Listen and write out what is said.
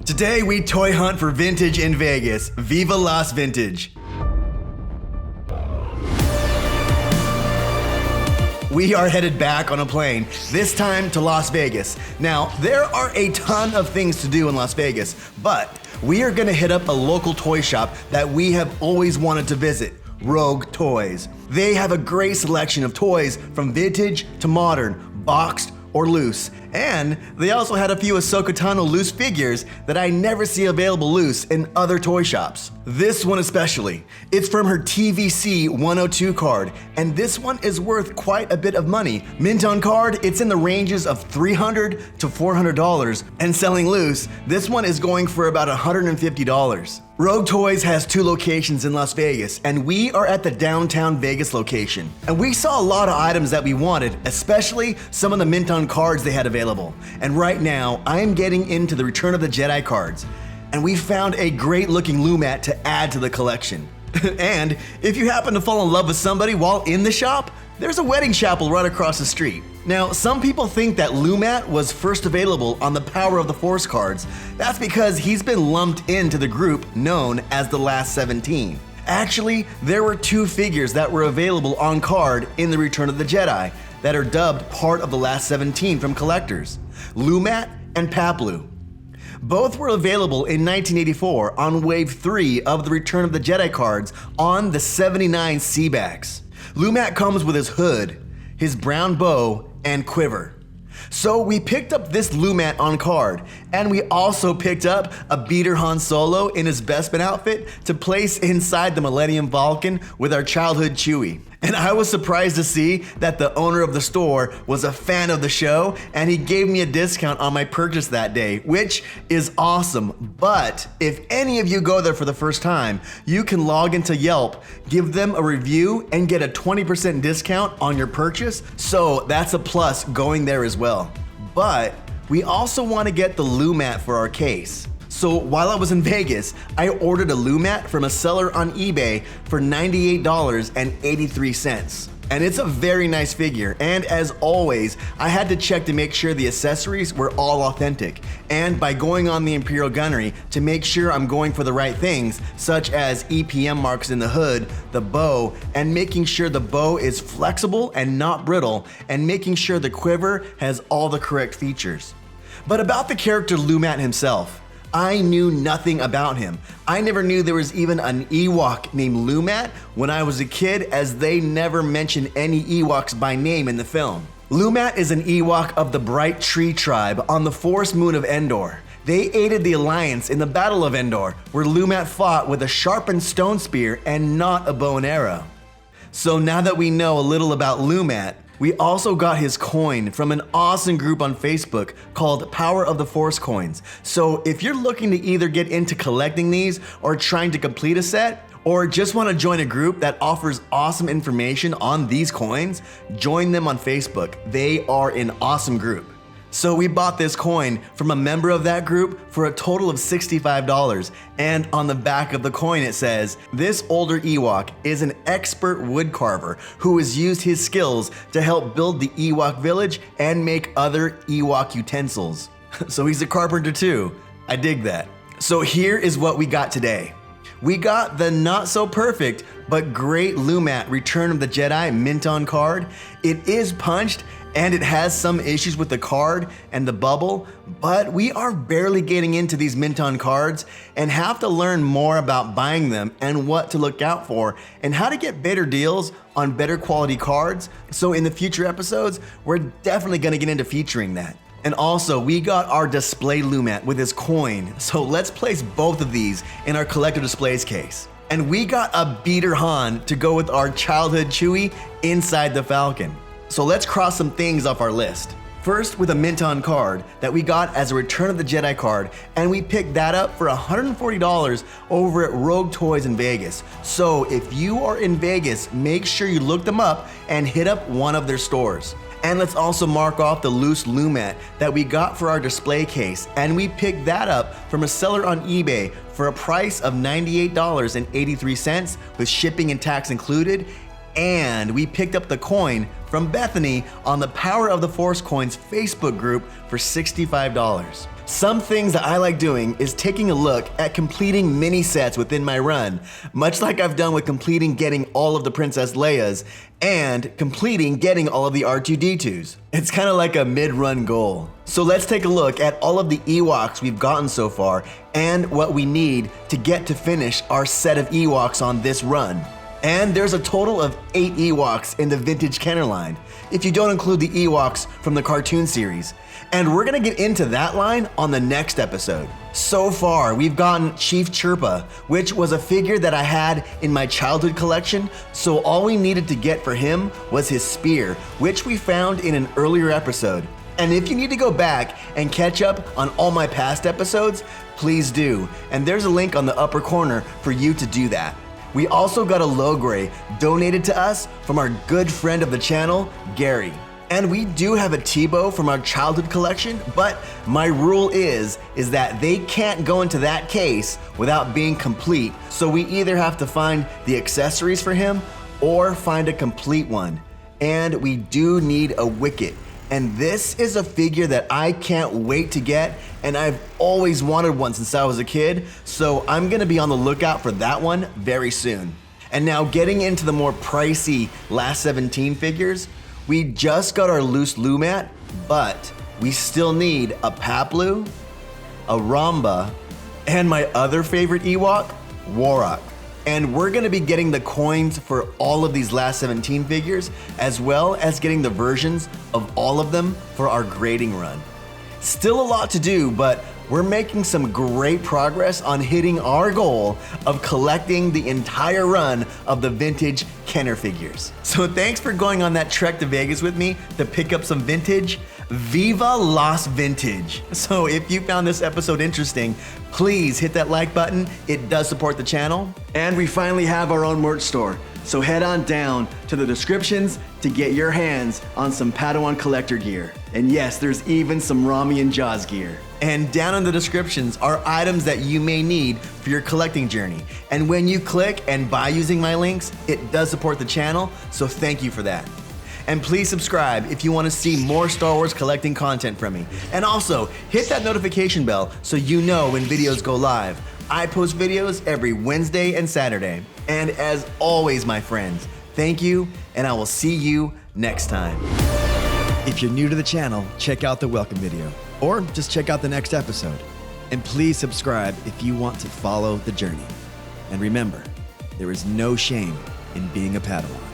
Today we toy hunt for vintage in Vegas. Viva Las Vintage. We are headed back on a plane, this time to Las Vegas. Now, there are a ton of things to do in Las Vegas, but we are gonna hit up a local toy shop that we have always wanted to visit, Rogue Toys. They have a great selection of toys from vintage to modern, boxed or loose. And they also had a few Ahsoka Tano loose figures that I never see available loose in other toy shops. This one especially. It's from her TVC 102 card, and this one is worth quite a bit of money. Mint on card, it's in the ranges of $300 to $400, and selling loose, this one is going for about $150. Rogue Toys has 2 locations in Las Vegas, and we are at the downtown Vegas location. And we saw a lot of items that we wanted, especially some of the mint on cards they had available. And right now, I am getting into the Return of the Jedi cards, and we found a great looking Lumat to add to the collection. And if you happen to fall in love with somebody while in the shop, there's a wedding chapel right across the street. Now, some people think that Lumat was first available on the Power of the Force cards. That's because he's been lumped into the group known as the Last 17. Actually, there were 2 figures that were available on card in the Return of the Jedi that are dubbed part of the Last 17 from collectors, Lumat and Paplu. Both were available in 1984 on Wave 3 of the Return of the Jedi cards on the 79 C-backs. Lumat comes with his hood, his brown bow, and quiver. So we picked up this Lumat on card, and we also picked up a beater Han Solo in his Bespin outfit to place inside the Millennium Falcon with our childhood Chewie. And I was surprised to see that the owner of the store was a fan of the show, and he gave me a discount on my purchase that day, which is awesome. But if any of you go there for the first time, you can log into Yelp, give them a review, and get a 20% discount on your purchase. So that's a plus going there as well. But we also want to get the Lumat for our case. So while I was in Vegas, I ordered a Lumat from a seller on eBay for $98.83. And it's a very nice figure, and as always, I had to check to make sure the accessories were all authentic, and by going on the Imperial Gunnery to make sure I'm going for the right things, such as EPM marks in the hood, the bow, and making sure the bow is flexible and not brittle, and making sure the quiver has all the correct features. But about the character Lumat himself, I knew nothing about him. I never knew there was even an Ewok named Lumat when I was a kid, as they never mentioned any Ewoks by name in the film. Lumat is an Ewok of the Bright Tree tribe on the Forest Moon of Endor. They aided the Alliance in the Battle of Endor, where Lumat fought with a sharpened stone spear and not a bow and arrow. So now that we know a little about Lumat, we also got his coin from an awesome group on Facebook called Power of the Force Coins. So if you're looking to either get into collecting these or trying to complete a set, or just want to join a group that offers awesome information on these coins, join them on Facebook. They are an awesome group. So we bought this coin from a member of that group for a total of $65, and on the back of the coin it says, "This older Ewok is an expert woodcarver who has used his skills to help build the Ewok village and make other Ewok utensils." So he's a carpenter too. I dig that. So here is what we got today. We got the not so perfect but great Lumat Return of the Jedi mint on card. It is punched, and it has some issues with the card and the bubble, but we are barely getting into these mint on cards and have to learn more about buying them and what to look out for and how to get better deals on better quality cards. So in the future episodes, we're definitely gonna get into featuring that. And also, we got our display Lumat with his coin, so let's place both of these in our collector displays case. And we got a beater Han to go with our childhood Chewie inside the Falcon. So let's cross some things off our list. First, with a mint on card that we got as a Return of the Jedi card, and we picked that up for $140 over at Rogue Toys in Vegas. So if you are in Vegas, make sure you look them up and hit up one of their stores. And let's also mark off the loose Lumat that we got for our display case, and we picked that up from a seller on eBay for a price of $98.83 with shipping and tax included. And we picked up the coin from Bethany on the Power of the Force Coins Facebook group for $65. Some things that I like doing is taking a look at completing mini sets within my run, much like I've done with completing getting all of the Princess Leia's and completing getting all of the R2-D2s. It's kind of like a mid-run goal. So let's take a look at all of the Ewoks we've gotten so far and what we need to get to finish our set of Ewoks on this run. And there's a total of 8 Ewoks in the Vintage Kenner line, if you don't include the Ewoks from the cartoon series. And we're gonna get into that line on the next episode. So far, we've gotten Chief Chirpa, which was a figure that I had in my childhood collection, so all we needed to get for him was his spear, which we found in an earlier episode. And if you need to go back and catch up on all my past episodes, please do. And there's a link on the upper corner for you to do that. We also got a Logray donated to us from our good friend of the channel, Gary. And we do have a Tebow from our childhood collection, but my rule is that they can't go into that case without being complete. So we either have to find the accessories for him or find a complete one. And we do need a Wicket. And this is a figure that I can't wait to get, and I've always wanted one since I was a kid, so I'm gonna be on the lookout for that one very soon. And now getting into the more pricey last 17 figures, we just got our loose Lumat, but we still need a Paplu, a Ramba, and my other favorite Ewok, Warrock. And we're gonna be getting the coins for all of these last 17 figures, as well as getting the versions of all of them for our grading run. Still a lot to do, but we're making some great progress on hitting our goal of collecting the entire run of the vintage Kenner figures. So thanks for going on that trek to Vegas with me to pick up some vintage. Viva Las Vintage. So if you found this episode interesting, please hit that like button. It does support the channel. And we finally have our own merch store. So head on down to the descriptions to get your hands on some Padawan collector gear. And yes, there's even some Rami and Jaws gear. And down in the descriptions are items that you may need for your collecting journey. And when you click and buy using my links, it does support the channel, so thank you for that. And please subscribe if you want to see more Star Wars collecting content from me. And also, hit that notification bell so you know when videos go live. I post videos every Wednesday and Saturday. And as always, my friends, thank you, and I will see you next time. If you're new to the channel, check out the welcome video, or just check out the next episode. And please subscribe if you want to follow the journey. And remember, there is no shame in being a Padawan.